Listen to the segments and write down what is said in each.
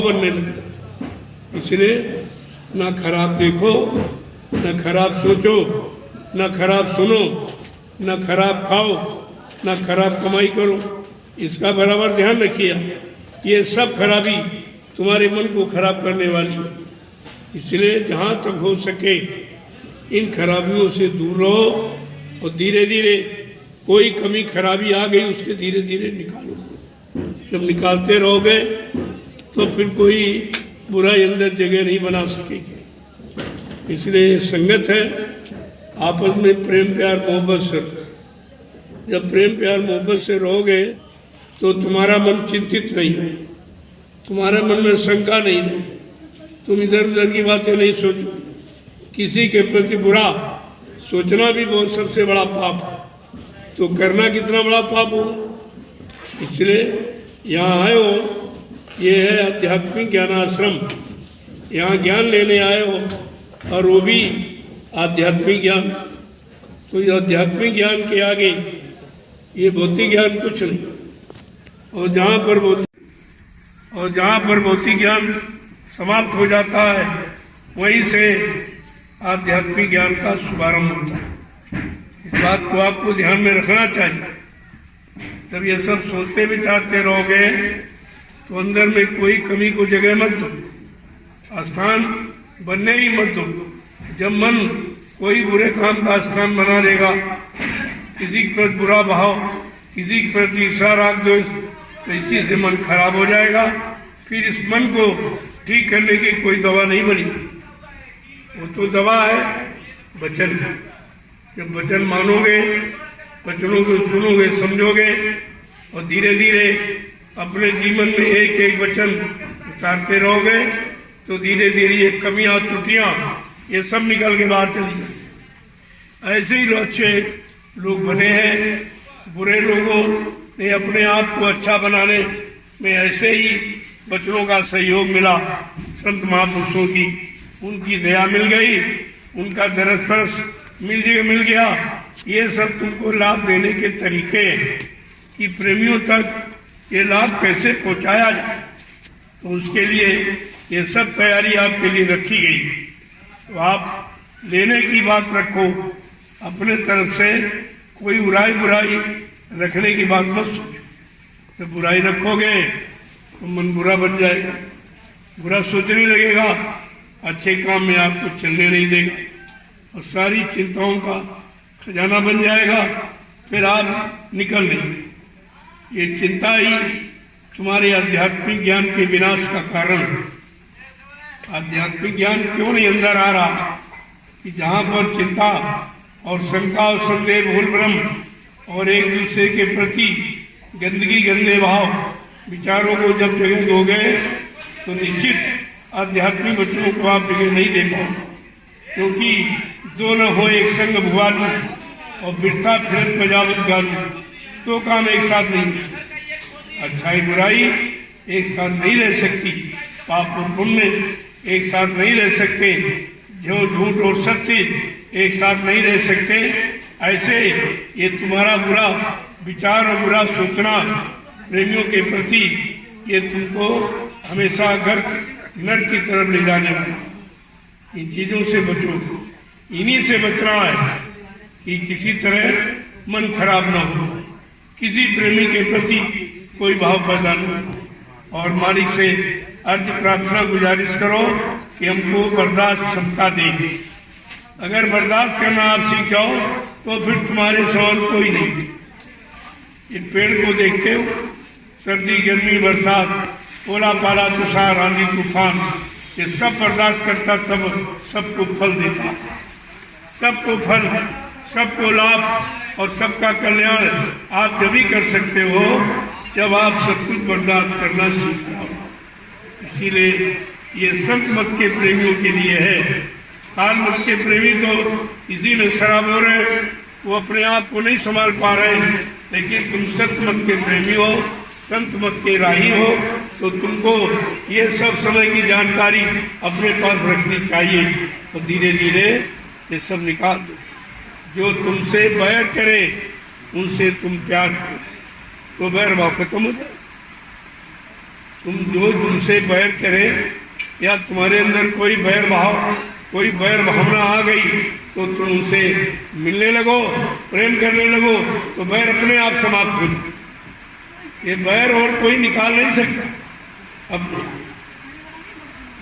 बनने लगता। इसलिए ना खराब देखो, ना खराब सोचो, ना खराब सुनो, ना खराब खाओ, ना खराब कमाई करो। इसका बराबर ध्यान रखिए। ये सब खराबी तुम्हारे मन को खराब करने वाली है। इसलिए जहाँ तक हो सके इन खराबियों से दूर रहो और धीरे धीरे कोई कमी खराबी आ गई उसके धीरे धीरे निकालो। जब निकालते रहोगे तो फिर कोई बुराई अंदर जगह नहीं बना सकेगी। इसलिए संगत है, आपस में प्रेम प्यार मोहब्बत से। जब प्रेम प्यार मोहब्बत से रहोगे तो तुम्हारा मन चिंतित नहीं है, तुम्हारे मन में शंका नहीं है, तुम इधर उधर की बातें नहीं सोचो। किसी के प्रति बुरा सोचना भी बहुत सबसे बड़ा पाप है, तो करना कितना बड़ा पाप हो। इसलिए यहाँ आए हो, ये है आध्यात्मिक ज्ञानाश्रम। यहाँ ज्ञान लेने आए हो और वो भी आध्यात्मिक ज्ञान। तो ये आध्यात्मिक ज्ञान के आगे ये भौतिक ज्ञान कुछ नहीं। और जहाँ पर भौतिक ज्ञान समाप्त हो जाता है वहीं से आध्यात्मिक ज्ञान का शुभारंभ होता है। इस बात को आपको ध्यान में रखना चाहिए। जब ये सब सोचते विचारते रहोगे तो अंदर में कोई कमी को जगह मत दो, स्थान बनने ही मत दो। जब मन कोई बुरे काम का स्थान बना लेगा, किसी के प्रति बुरा भाव, किसी के प्रति ईर्ष्या राग द्वेष, तो इसी से मन खराब हो जाएगा। फिर इस मन को ठीक करने की कोई दवा नहीं बनी। वो तो दवा है वचन। जब वचन मानोगे, वचनों को सुनोगे, समझोगे और धीरे धीरे अपने जीवन में एक एक वचन उतारते रहोगे तो धीरे धीरे ये कमियां त्रुटियां ये सब निकल के बाहर चली जाए। ऐसे ही अच्छे लोग बने हैं। बुरे लोगों ने अपने आप को अच्छा बनाने में ऐसे ही बच्चों का सहयोग मिला। संत महापुरुषों की उनकी दया मिल गई, उनका दरस्पर्श मिल गया। ये सब तुमको लाभ देने के तरीके कि प्रेमियों तक ये लाभ कैसे पहुंचाया जाए, तो उसके लिए ये सब तैयारी आपके लिए रखी गई। तो आप लेने की बात रखो, अपने तरफ से कोई बुराई रखने की बात मत सोचो। जब बुराई रखोगे तो मन बुरा बन जाएगा, बुरा सोचने लगेगा, अच्छे काम में आपको चलने नहीं देगा और सारी चिंताओं का खजाना बन जाएगा। फिर आप निकल नहीं। ये चिंता ही तुम्हारे आध्यात्मिक ज्ञान के विनाश का कारण है। आध्यात्मिक ज्ञान क्यों नहीं अंदर आ रहा कि जहाँ पर चिंता और शंका और संदेह भूल भ्रम और एक दूसरे के प्रति गंदगी गंदे भाव विचारों को जब जगह दोगे तो निश्चित आध्यात्मिक वचनों को आप जगह नहीं दे पाओगे। क्योंकि दो न हो एक संग भुआलू और बिरथा फिरत बजावत गालू, दो काम एक साथ नहीं। अच्छाई बुराई एक साथ नहीं रह सकती, पाप और पुण्य एक साथ नहीं रह सकते, जो झूठ और सत्य एक साथ नहीं रह सकते। ऐसे ये तुम्हारा बुरा विचार और बुरा सोचना प्रेमियों के प्रति ये तुमको हमेशा गर्क नर्क की तरफ ले जाने वाला। इन चीजों से बचो, इन्हीं से बचना है कि किसी तरह मन खराब न हो, किसी प्रेमी के प्रति कोई भाव पैदा न हो। और मालिक से अर्ज प्रार्थना गुजारिश करो कि हमको बर्दाश्त क्षमता देंगे। अगर बर्दाश्त करना आप सीख जाओ तो फिर तुम्हारे सवाल कोई नहीं। इन पेड़ को देखते हो, सर्दी गर्मी बरसात ओला पाला तुषार आंधी तूफान, ये सब बर्दाश्त करता तब सबको फल देता। सबको फल, सबको लाभ और सबका कल्याण आप जब ही कर सकते हो जब आप सब कुछ बर्दाश्त करना सीख जाओ। इसीलिए ये संत मत के प्रेमियों के लिए है। काल मत के प्रेमी तो इसी में शराब हो रहे, वो अपने आप को नहीं संभाल पा रहे। लेकिन तुम संत मत के प्रेमी हो, संत मत के राही हो, तो तुमको ये सब समय की जानकारी अपने पास रखनी चाहिए। तो धीरे धीरे ये सब निकाल दो। जो तुमसे बैर करे उनसे तुम प्यार करो तो बैर भाव खत्म हो जाए। तुम जो तुमसे बैर करे या तुम्हारे अंदर कोई बैर भावना आ गई तो तुम उनसे मिलने लगो, प्रेम करने लगो, तो बैर अपने आप समाप्त हो जाए। ये बैर और कोई निकाल नहीं सकता। अब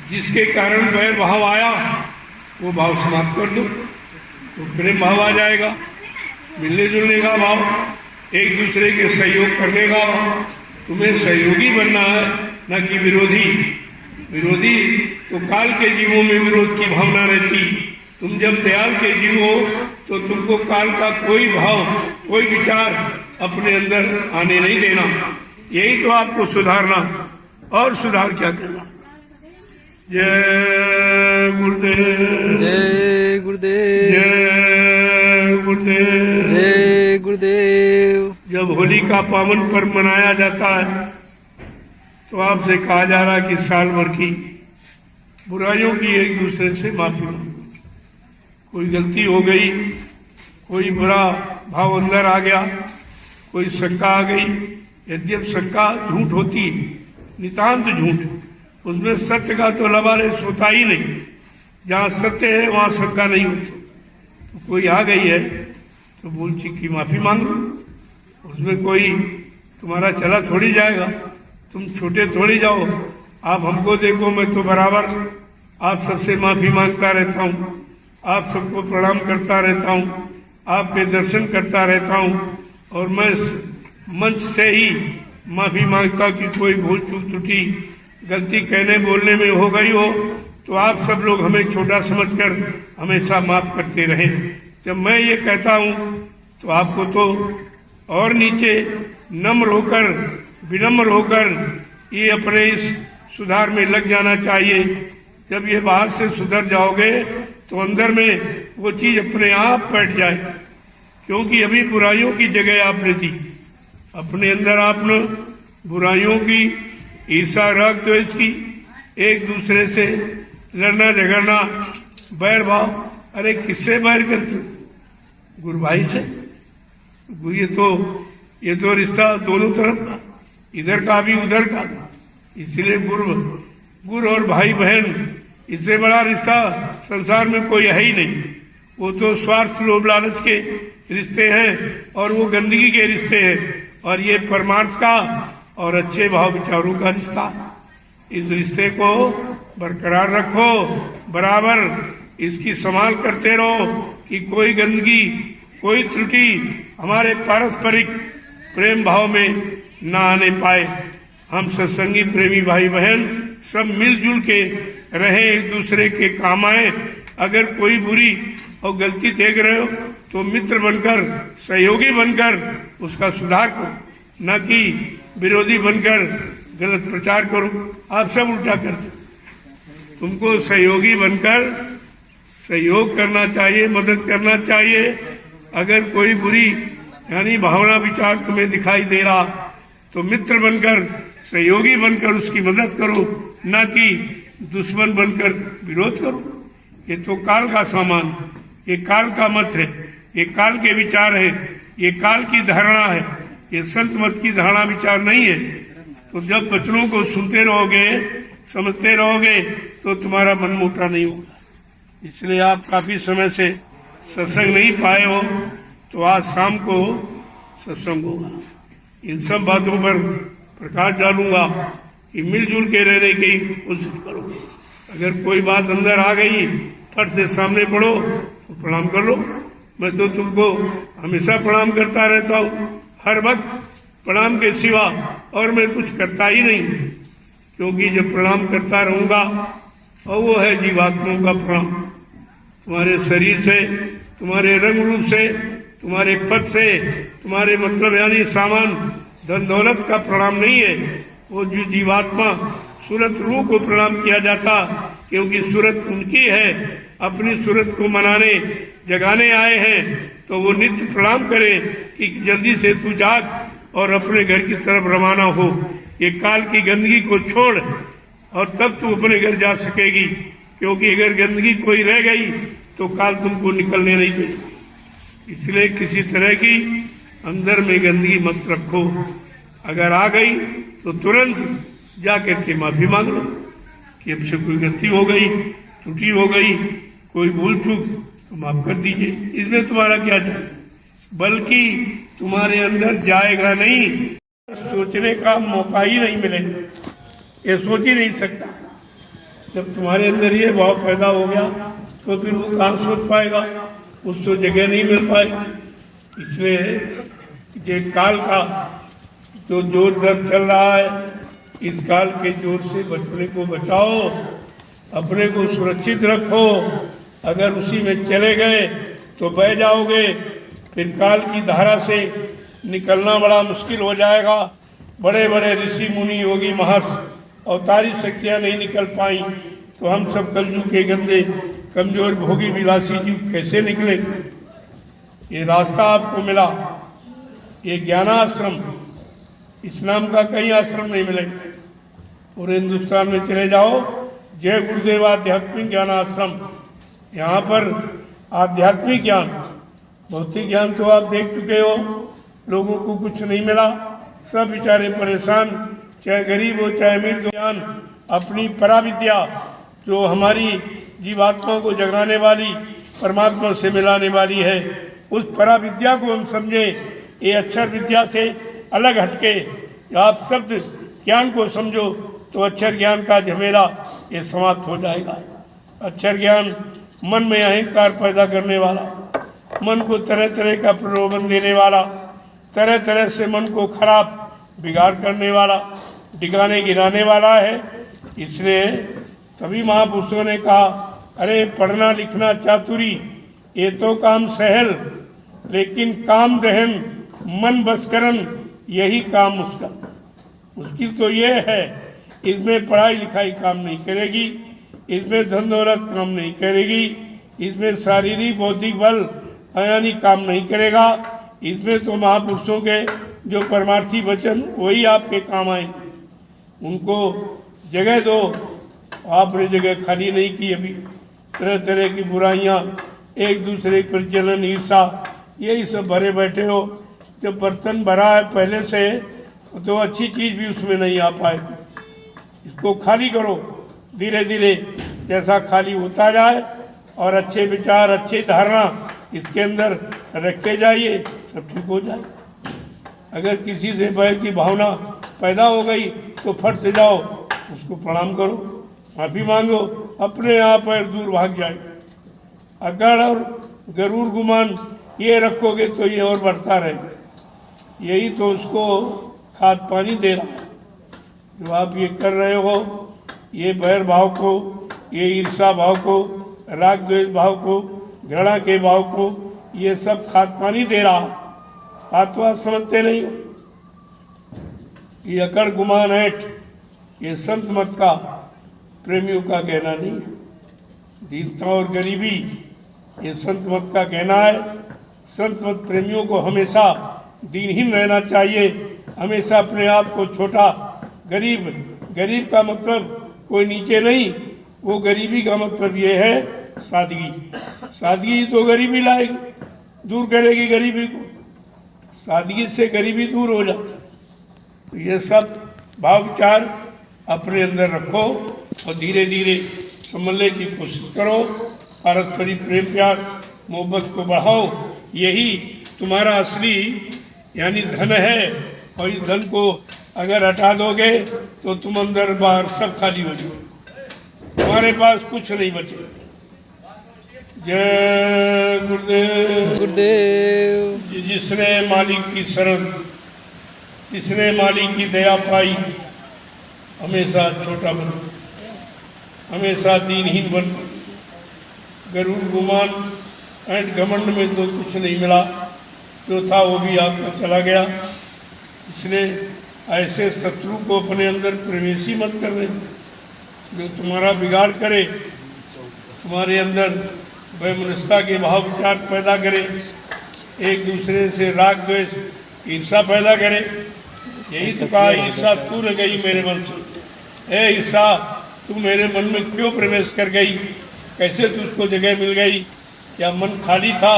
जिसके कारण बैर भाव आया वो भाव समाप्त कर दो तो प्रेम भाव आ जाएगा, मिलने जुलने का भाव, एक दूसरे के सहयोग करने का भाव। तुम्हें सहयोगी बनना है, न कि विरोधी। विरोधी तो काल के जीवों में विरोध की भावना रहती। तुम जब दयाल के जीव हो तो तुमको काल का कोई भाव, कोई विचार अपने अंदर आने नहीं देना। यही तो आपको सुधारना, और सुधार क्या करना। जय गुरुदेव, जय गुरुदेव, जय गुरुदेव, जय गुरुदेव। जब होली का पावन पर्व मनाया जाता है तो आपसे कहा जा रहा है कि साल भर की बुराइयों की एक दूसरे से माफी मांगो। कोई गलती हो गई, कोई बुरा भाव अंदर आ गया, कोई शंका आ गई, यद्यप शंका झूठ होती है, नितांत झूठ, उसमें सत्य का तो लबालेश होता ही नहीं। जहाँ सत्य है वहाँ शंका नहीं होती। तो कोई आ गई है तो भूल चूक की माफी मांग लो, उसमें कोई तुम्हारा चला थोड़ी जाएगा, तुम छोटे थोड़ी जाओ। आप हमको देखो, मैं तो बराबर आप सबसे माफी मांगता रहता हूँ, आप सबको प्रणाम करता रहता हूँ, आपके दर्शन करता रहता हूँ, और मैं मंच से ही माफी मांगता कि कोई भूल चूक त्रुटि गलती कहने बोलने में हो गई हो तो आप सब लोग हमें छोटा समझकर हमेशा माफ करते रहें। जब मैं ये कहता हूँ तो आपको तो और नीचे नम्र होकर, विनम्र होकर ये अपने इस सुधार में लग जाना चाहिए। जब ये बाहर से सुधर जाओगे तो अंदर में वो चीज अपने आप बैठ जाए, क्योंकि अभी बुराइयों की जगह आपने दी। अपने अंदर आपने बुराइयों की, ईर्षा, राग, द्वेष की, एक दूसरे से लड़ना झगड़ना, बैर भाव। अरे किससे बैर करते? गुरु भाई से। ये तो रिश्ता दोनों तरफ का, इधर का भी उधर का। इसलिए गुरु और भाई बहन, इससे बड़ा रिश्ता संसार में कोई है ही नहीं। वो तो स्वार्थ, लोभ, लालच के रिश्ते हैं और वो गंदगी के रिश्ते हैं। और ये परमार्थ का और अच्छे भाव विचारों का रिश्ता। इस रिश्ते को बरकरार रखो, बराबर इसकी संभाल करते रहो कि कोई गंदगी, कोई त्रुटि हमारे पारस्परिक प्रेम भाव में न आने पाए। हम सत्संगी प्रेमी भाई बहन सब मिलजुल के रहे, एक दूसरे के काम आए। अगर कोई बुरी और गलती देख रहे हो तो मित्र बनकर, सहयोगी बनकर उसका सुधार करो, न कि विरोधी बनकर गलत प्रचार करो। आप सब उल्टा करते। तुमको सहयोगी बनकर सहयोग करना चाहिए, मदद करना चाहिए। अगर कोई बुरी यानी भावना, विचार तुम्हें दिखाई दे रहा तो मित्र बनकर, सहयोगी बनकर उसकी मदद करो, न कि दुश्मन बनकर विरोध करो। ये तो काल का सामान, ये काल का मत है, ये काल के विचार है, ये काल की धारणा है, ये संत मत की धारणा विचार नहीं है। तो जब वचनों को सुनते रहोगे, समझते रहोगे तो तुम्हारा मन मोटा नहीं होगा। इसलिए आप काफी समय से सत्संग नहीं पाए हो तो आज शाम को सत्संग होगा। इन सब बातों पर प्रकाश डालूंगा कि मिलजुल के रहने की कोशिश करो। अगर कोई बात अंदर आ गई, फट से सामने पढ़ो तो प्रणाम कर लो। मैं तो तुमको हमेशा प्रणाम करता रहता हूँ, हर वक्त प्रणाम के सिवा और मैं कुछ करता ही नहीं। क्योंकि जब प्रणाम करता रहूंगा, और वो है जीवात्माओं का प्रणाम। तुम्हारे शरीर से, तुम्हारे रंग रूप से, तुम्हारे पद से, तुम्हारे मतलब यानी सामान, धन दौलत का प्रणाम नहीं है। वो जो जीवात्मा सूरत रूह को प्रणाम किया जाता, क्योंकि सूरत उनकी है। अपनी सूरत को मनाने, जगाने आए हैं तो वो नित्य प्रणाम करे कि जल्दी से तू जाग और अपने घर की तरफ रवाना हो। ये काल की गंदगी को छोड़ और तब तू अपने घर जा सकेगी। क्योंकि अगर गंदगी कोई रह गई तो काल तुमको निकलने नहीं देगी। इसलिए किसी तरह की अंदर में गंदगी मत रखो। अगर आ गई तो तुरंत जा करके माफी मांग लो कि हमसे कोई गलती हो गई, त्रुटि हो गई, कोई भूल चूक, तो माफ कर दीजिए। इसमें तुम्हारा क्या जाए, बल्कि तुम्हारे अंदर जाएगा नहीं, सोचने का मौका ही नहीं मिलेगा, ये सोच ही नहीं सकता। जब तुम्हारे अंदर ये भाव पैदा हो गया तो फिर वो कहाँ सोच पाएगा, उसको जगह नहीं मिल पाएगी। इसलिए ये काल का जो जोर दर्द चल रहा है, इस काल के जोर से बचने को बचाओ, अपने को सुरक्षित रखो। अगर उसी में चले गए तो बह जाओगे, फिर काल की धारा से निकलना बड़ा मुश्किल हो जाएगा। बड़े बड़े ऋषि मुनि योगी महर्षि अवतारी शक्तियाँ नहीं निकल पाई, तो हम सब कलयुग के गंदे कमजोर भोगी विलासी जीव कैसे निकलेंगे। ये रास्ता आपको मिला, ये ज्ञानाश्रम, इस्लाम का कहीं आश्रम नहीं मिलेगा। पूरे हिंदुस्तान में चले जाओ, जय गुरुदेव आध्यात्मिक ज्ञान आश्रम, यहाँ पर आध्यात्मिक ज्ञान, भौतिक ज्ञान तो आप देख चुके हो, लोगों को कुछ नहीं मिला, सब बेचारे परेशान, चाहे गरीब हो चाहे अमीर। ज्ञान अपनी पराविद्या जो हमारी जीवात्मा को जगाने वाली, परमात्मा से मिलाने वाली है, उस पराविद्या को हम समझें। ये अक्षर विद्या से अलग हटके आप शब्द ज्ञान को समझो तो अक्षर ज्ञान का झमेला ये समाप्त हो जाएगा। अक्षर ज्ञान मन में अहंकार पैदा करने वाला, मन को तरह तरह का प्रलोभन देने वाला, तरह तरह से मन को खराब बिगाड़ करने वाला, डिगाने गिराने वाला है। इसलिए तभी महापुरुषों ने कहा, अरे पढ़ना लिखना चातुरी ये तो काम सहल, लेकिन काम दहन मन बसकरन यही काम उसका। मुश्किल तो ये है, इसमें पढ़ाई लिखाई काम नहीं करेगी, इसमें धन दौलत काम नहीं करेगी, इसमें शारीरिक बौद्धिक बल यानी काम नहीं करेगा। इसमें तो महापुरुषों के जो परमार्थी वचन वही आपके काम आएंगे। उनको जगह दो, आपने जगह खाली नहीं की अभी। तरह तरह की बुराइयाँ, एक दूसरे पर जलन, ईर्षा, यही सब भरे बैठे हो। जब बर्तन भरा है पहले से तो अच्छी चीज़ भी उसमें नहीं आ पाएगी। इसको खाली करो धीरे धीरे, जैसा खाली होता जाए और अच्छे विचार, अच्छे धारणा इसके अंदर रखते जाइए, सब ठीक हो जाए। अगर किसी से भय की भावना पैदा हो गई तो फट से जाओ, उसको प्रणाम करो, माफ़ी मांगो, अपने आप पैर दूर भाग जाए। अकड़ और गरूर गुमान ये रखोगे तो ये और बढ़ता रहेगा। यही तो उसको खाद पानी दे रहा है। जो आप ये कर रहे हो, ये बैर भाव को, ये ईर्षा भाव को, राग द्वेष भाव को, घृणा के भाव को, ये सब खाद पानी दे रहा। बात तो आप समझते नहीं हो। ये अकड़ गुमान ऐठ ये संत मत का, प्रेमियों का कहना नहीं है। दीनता और गरीबी ये संत मत का कहना है। संत मत प्रेमियों को हमेशा दीनहीन रहना चाहिए, हमेशा अपने आप को छोटा, गरीब, गरीब का मतलब कोई नीचे नहीं, वो गरीबी का मतलब ये है सादगी। सादगी तो गरीबी लाएगी, दूर करेगी गरीबी को। सादगी से गरीबी दूर हो जाती है। तो ये सब भाव विचार अपने अंदर रखो और धीरे धीरे समझने की कोशिश करो। पारस्परिक प्रेम प्यार मोहब्बत को बढ़ाओ, यही तुम्हारा असली यानी धन है। और इस धन को अगर हटा दोगे तो तुम अंदर बाहर सब खाली हो जाओ, तुम्हारे पास कुछ नहीं बचे। जय गुरुदेव। गुरुदेव। जिसने मालिक की शरण, जिसने मालिक की दया पाई, हमेशा छोटा बन, हमेशा दीनहीन बन। गरूर गुमान एंड घमंड में तो कुछ नहीं मिला, जो था वो भी आपको चला गया। इसलिए ऐसे शत्रु को अपने अंदर प्रवेशी मत करने जो तुम्हारा बिगाड़ करे, तुम्हारे अंदर वैमनस्यता के भाव विचार पैदा करे, एक दूसरे से राग द्वेष ईर्षा पैदा करे। यही तो कहा, ईर्षा तू न गई मेरे मन से। ए ईर्षा, तू मेरे मन में क्यों प्रवेश कर गई? कैसे तुझको जगह मिल गई? क्या मन खाली था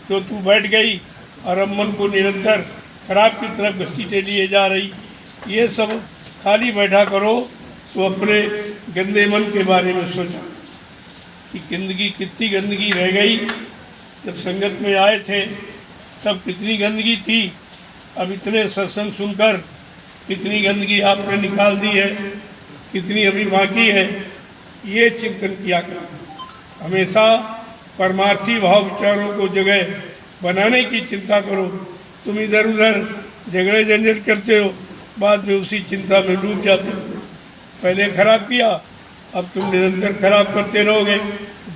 तो तू बैठ गई और अब मन को निरंतर खराब की तरफ घसीटे लिए जा रही? ये सब खाली बैठा करो तो अपने गंदे मन के बारे में सोचा कि जिंदगी कितनी गंदगी रह गई। जब संगत में आए थे तब कितनी गंदगी थी, अब इतने सत्संग सुनकर कितनी गंदगी आपने निकाल दी है, कितनी अभी बाकी है, ये चिंतन किया करो। हमेशा परमार्थी भाव विचारों को जगह बनाने की चिंता करो। तुम इधर उधर झगड़े झंझट करते हो, बाद में उसी चिंता में डूब जाते हो। पहले खराब किया, अब तुम निरंतर खराब करते रहोगे।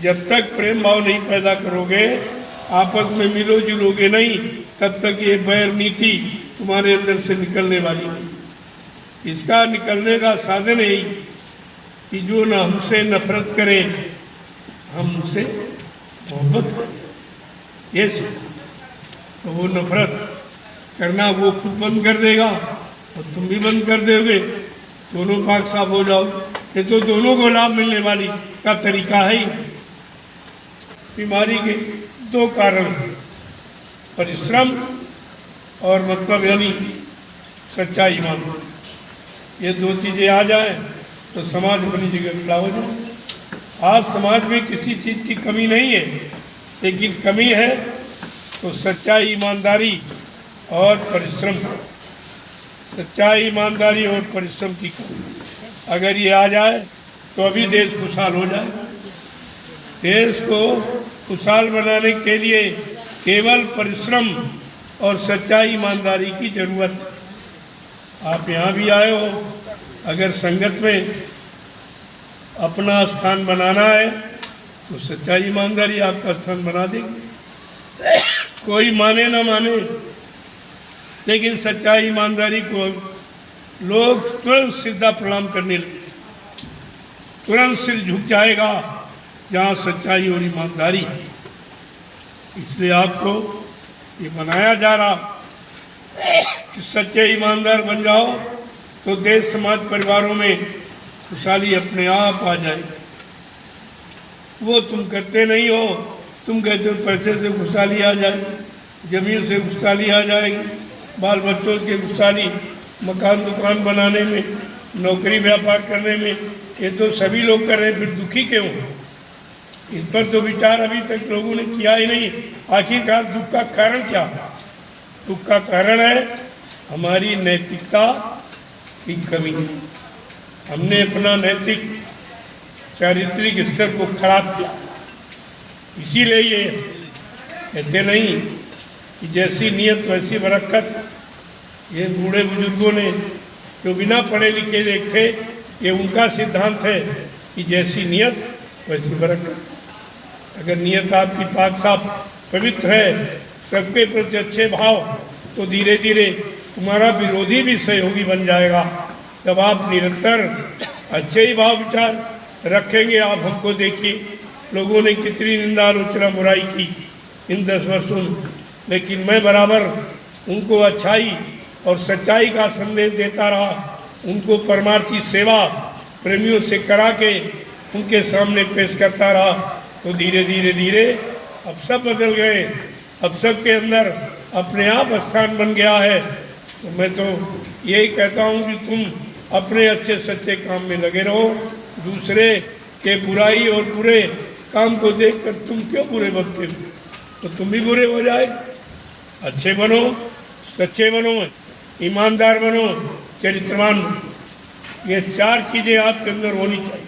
जब तक प्रेम भाव नहीं पैदा करोगे, आपस में मिलो जुलोगे नहीं, तब तक ये बैर नीति तुम्हारे अंदर से निकलने वाली नहीं। इसका निकलने का साधन यही कि जो न हमसे नफरत करे, हम उनसे मोहब्बत करें। ये तो वो नफरत करना वो खुद बंद कर देगा और तुम भी बंद कर दोगे, दोनों पाक साफ हो जाओ। ये तो दोनों को लाभ मिलने वाली का तरीका है ही। बीमारी के दो कारण, परिश्रम और मतलब यानी सच्चा ईमान। ये दो चीज़ें आ जाए तो समाज अपनी जगह खड़ा हो जाए। आज समाज में किसी चीज़ की कमी नहीं है, लेकिन कमी है तो सच्चाई, ईमानदारी और परिश्रम। सच्चाई, ईमानदारी और परिश्रम की कमी अगर ये आ जाए तो अभी देश खुशहाल हो जाए। देश को खुशहाल बनाने के लिए केवल परिश्रम और सच्चाई, ईमानदारी की जरूरत है। आप यहाँ भी आए हो, अगर संगत में अपना स्थान बनाना है तो सच्चाई, ईमानदारी आपका स्थान बना देगी। कोई माने ना माने, लेकिन सच्चाई, ईमानदारी को लोग तुरंत सीधा प्रणाम करने लगे। तुरंत सिर झुक जाएगा जहाँ सच्चाई और ईमानदारी। इसलिए आपको ये बनाया जा रहा कि सच्चे ईमानदार बन जाओ तो देश, समाज, परिवारों में खुशहाली अपने आप आ जाएगी। वो तुम करते नहीं हो। तुम कहते हो पैसे से खुशहाली आ जाएगी, जमीन से खुशहाली आ जाएगी, बाल बच्चों की खुशहाली, मकान दुकान बनाने में, नौकरी व्यापार करने में। ये तो सभी लोग कर रहे हैं, फिर दुखी क्यों? इस पर तो विचार अभी तक लोगों ने किया ही नहीं। आखिरकार दुख का कारण क्या? दुख का कारण है हमारी नैतिकता की कमी। हमने अपना नैतिक चारित्रिक स्तर को खराब किया। इसीलिए ये कहते नहीं कि जैसी नियत वैसी बरकत। ये बूढ़े बुजुर्गों ने जो बिना पढ़े लिखे एक थे, ये उनका सिद्धांत है कि जैसी नियत वैसी बरकत। अगर नियत आपकी पाक साफ पवित्र है, सबके प्रति अच्छे भाव, तो धीरे धीरे तुम्हारा विरोधी भी सहयोगी बन जाएगा। जब आप निरंतर अच्छे ही भाव विचार रखेंगे। आप हमको देखिए, लोगों ने कितनी निंदा आलोचना बुराई की इन 10 वर्षों में, लेकिन मैं बराबर उनको अच्छाई और सच्चाई का संदेश देता रहा। उनको परमार्थी सेवा प्रेमियों से करा के उनके सामने पेश करता रहा। तो धीरे धीरे धीरे अब सब बदल गए। अब सब के अंदर अपने आप स्थान बन गया है। तो मैं तो यही कहता हूँ कि तुम अपने अच्छे सच्चे काम में लगे रहो। दूसरे के बुराई और बुरे काम को देखकर तुम क्यों बुरे बनते हो? तो तुम भी बुरे हो जाए। अच्छे बनो, सच्चे बनो, ईमानदार बनो, चरित्रवान बनो। ये 4 चीज़ें आपके अंदर होनी चाहिए।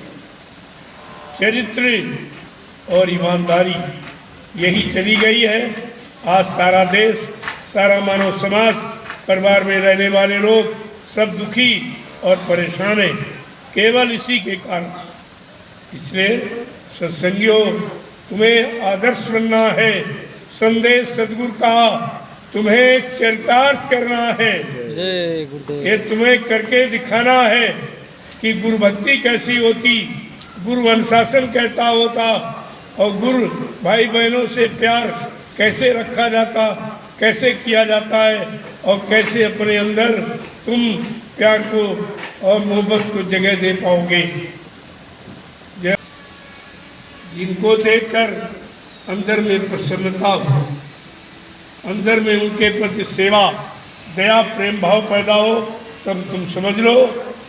चरित्र और ईमानदारी यही चली गई है। आज सारा देश, सारा मानव समाज, परिवार में रहने वाले लोग सब दुखी और परेशान हैं, केवल इसी के कारण। इसलिए सत्संगियों, तुम्हें आदर्श बनना है। संदेश सदगुरु का तुम्हें चरितार्थ करना है। जय गुरुदेव। ये तुम्हें करके दिखाना है कि गुरु भक्ति कैसी होती, गुरु अनुशासन कैसा होता, और गुरु भाई बहनों से प्यार कैसे रखा जाता, कैसे किया जाता है, और कैसे अपने अंदर तुम प्यार को और मोहब्बत को जगह दे पाओगे। जिनको देखकर अंदर में प्रसन्नता हो, अंदर में उनके प्रति सेवा, दया, प्रेम भाव पैदा हो, तब तुम समझ लो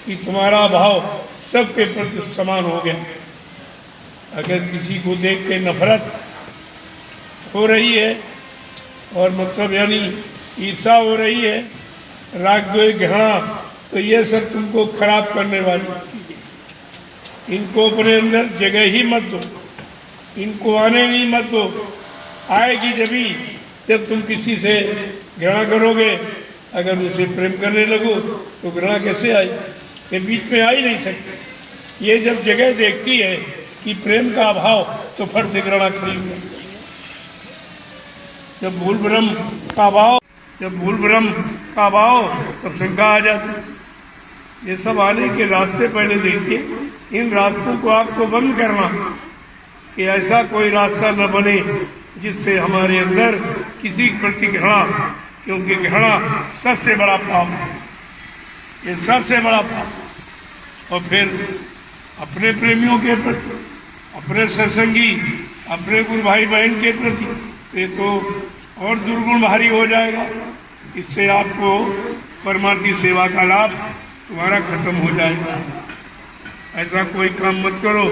कि तुम्हारा भाव सबके प्रति समान हो गया। अगर किसी को देख के नफरत हो रही है और मतलब यानी ईर्ष्या हो रही है, राग द्वेष घृणा, तो ये सब तुमको खराब करने वाली चीजें। इनको अपने अंदर जगह ही मत दो, इनको आने नहीं मत दो। आएगी जब तुम किसी से घृणा करोगे। अगर उसे प्रेम करने लगो तो घृणा कैसे आई? ये बीच में आ ही नहीं सकती। ये जब जगह देखती है कि प्रेम का अभाव, तो फट से घृणा खड़ी हो जाती है। जब भूल भ्रम का अभाव तब शंका आ जाती है। ये सब आने के रास्ते पहले देखिए। इन रास्तों को आपको बंद करना कि ऐसा कोई रास्ता न बने जिससे हमारे अंदर किसी के प्रति घृणा, क्योंकि घृणा सबसे बड़ा पाप है, ये सबसे बड़ा पाप। और फिर अपने प्रेमियों के प्रति, अपने सत्संगी, अपने गुरु भाई बहन के प्रति ये तो और दुर्गुण भारी हो जाएगा। इससे आपको परमार्थी सेवा का लाभ तुम्हारा खत्म हो जाएगा। ऐसा कोई काम मत करो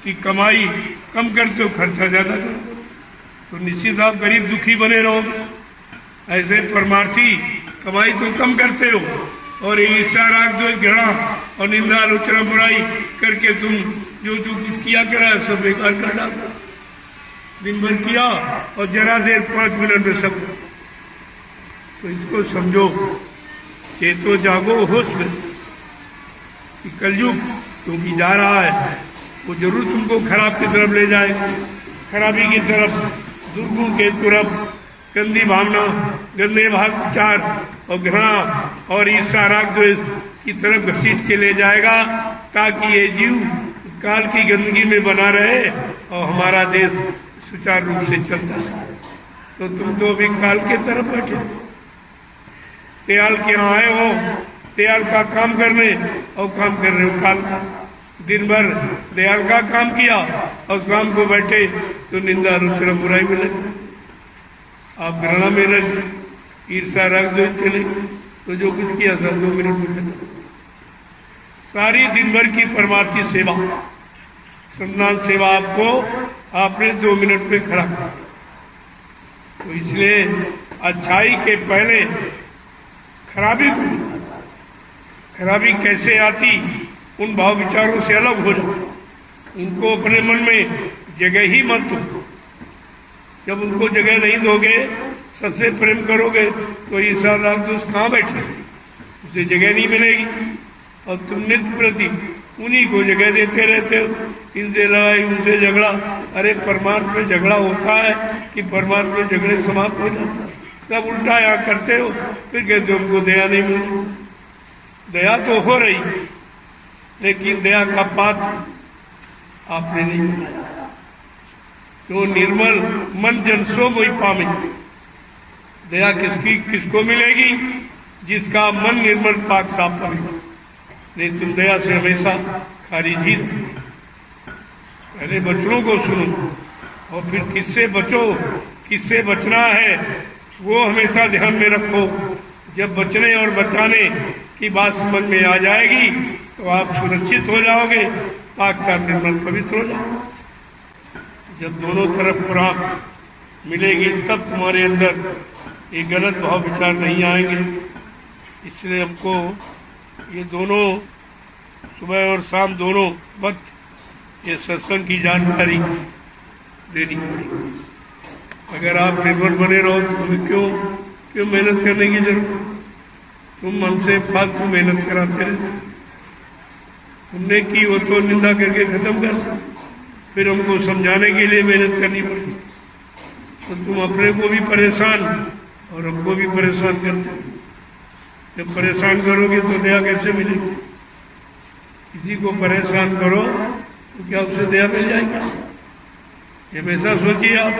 कि कमाई कम करते हो, खर्चा ज्यादा करो, तो निश्चित आप गरीब दुखी बने रहोगे। ऐसे परमार्थी कमाई तो कम करते हो और ईर्ष्या राग द्वेष घृणा और निंदा आलोचना बुराई करके तुम जो कुछ किया करा सब बेकार कर डालते। दिन भर किया और जरा देर 5 मिनट में सब। तो इसको समझो, चेतो जागो, होश में कि कलयुग क्योंकि जा रहा है वो जरूर तुमको खराब की तरफ ले जाएगा, खराबी की तरफ, दुर्गुण के तरफ, गंदी भावना, गंदे भाव विचार और घृणा और ईर्ष्या राग द्वेष की तरफ घसीट के ले जाएगा, ताकि ये जीव काल की गंदगी में बना रहे और हमारा देश सुचारू रूप से चलता है। तो तुम तो अभी काल के तरफ बैठे, दयाल के यहाँ आए हो दयाल का काम करने और काम कर रहे हो काल का। दिन भर दयाल का काम किया और शाम को बैठे तो निंदा आलोचना बुराई में लगे, आप घृणा में लगे, ईर्ष्या राग द्वेष चले, तो जो कुछ किया था 2 मिनट में खत्म। सारी दिन भर की परमार्थी सेवा, सम्मान सेवा आपको आपने 2 मिनट में खड़ा किया। तो इसलिए अच्छाई के पहले खराबी कैसे आती, उन भाव विचारों से अलग हो जाओ, उनको अपने मन में जगह ही मत दो। जब उनको जगह नहीं दोगे, सबसे प्रेम करोगे, तो ईर्ष्या राग द्वेष कहाँ बैठे, उसे जगह नहीं मिलेगी। और तुम नित्य प्रति उन्हीं को जगह देते रहते हो, इनसे लड़ाई उनसे झगड़ा। अरे परमार्थ में झगड़ा होता है कि परमार्थ में झगड़े समाप्त हो जाते हैं? सब उल्टा यहाँ करते हो, फिर कहते हो हमको दया नहीं मिली। दया तो हो रही, लेकिन दया का पात्र आपने नहीं बनाया। तो निर्मल मन जन सो मोहि पामे, दया किसको मिलेगी? जिसका मन निर्मल पाक साफ पवित्र। नहीं तुम दया से हमेशा खारिज ही। पहले बचनों को सुनो और फिर किससे बचो, किससे बचना है वो हमेशा ध्यान में रखो। जब बचने और बचाने की बात समझ में आ जाएगी तो आप सुरक्षित हो जाओगे, पाक साफ निर्मल पवित्र हो जाओगे। जब दोनों तरफ खुराक मिलेगी तब तुम्हारे अंदर ये गलत भाव विचार नहीं आएंगे। इसलिए हमको ये दोनों सुबह और शाम दोनों वक्त ये सत्संग की जानकारी देनी पड़ेगी। अगर आप निर्भर बने रहो तो तुम्हें क्यों मेहनत करने की जरूरत? तुम हमसे फालतू मेहनत कराते रहते, तुमने की वो तो निंदा करके खत्म कर, फिर हमको समझाने के लिए मेहनत करनी पड़ती। तो तुम अपने को भी परेशान और हमको भी परेशान करते हो। जब परेशान करोगे तो दया कैसे मिलेगी? किसी को परेशान करो तो क्या उससे दया मिल जाएगी? ये हमेशा सोचिए आप।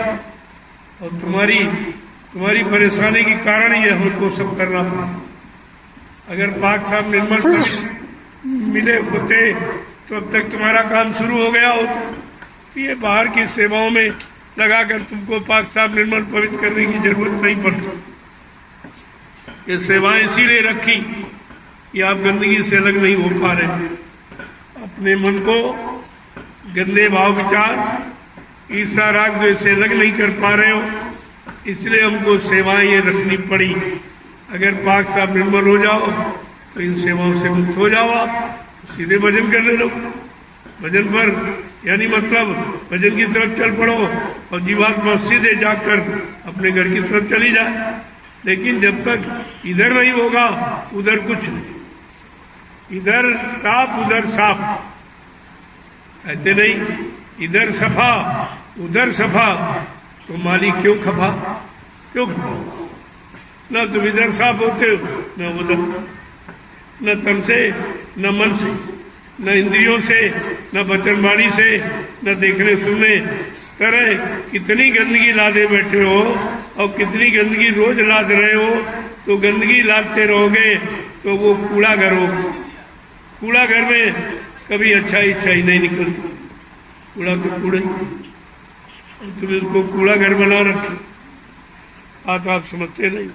और तुम्हारी परेशानी के कारण ये हमको सब करना पड़ा। अगर पाक साहब निर्मल मिले होते तो अब तक तुम्हारा काम शुरू हो गया होता। ये बाहर की सेवाओं में लगाकर तुमको पाक साहब निर्मल पवित्र करने की जरूरत नहीं पड़ती। ये सेवाएं इसीलिए रखी कि आप गंदगी से अलग नहीं हो पा रहे, अपने मन को गंदे भाव विचार ईर्षा राग द्वेष से अलग नहीं कर पा रहे हो, इसलिए हमको सेवाएं ये रखनी पड़ी। अगर पाक साहब निर्मल हो जाओ तो इन सेवाओं से मुक्त हो जाओ, आप सीधे भजन करने लगो। भजन पर यानी मतलब भजन की तरफ चल पड़ो और जीवात्मा सीधे जाकर अपने घर की तरफ चली जाए। लेकिन जब तक इधर नहीं होगा उधर कुछ नहीं, इधर साफ उधर साफ, कहते नहीं इधर सफा उधर सफा, तो मालिक क्यों खफा, क्यों न तुम इधर साफ होते हो न उधर, न तन से न मन से न इंद्रियों से न वचन वाणी से न देखने सुनने तरह कितनी गंदगी लादे बैठे हो और कितनी गंदगी रोज लाद रहे हो। तो गंदगी लादते रहोगे तो वो कूड़ा घर होगा, कूड़ा घर में कभी अच्छाई नहीं निकलती, कूड़ा तो कूड़ा ही, तुम इसको कूड़ा घर बना रखे, बात आप समझते नहीं।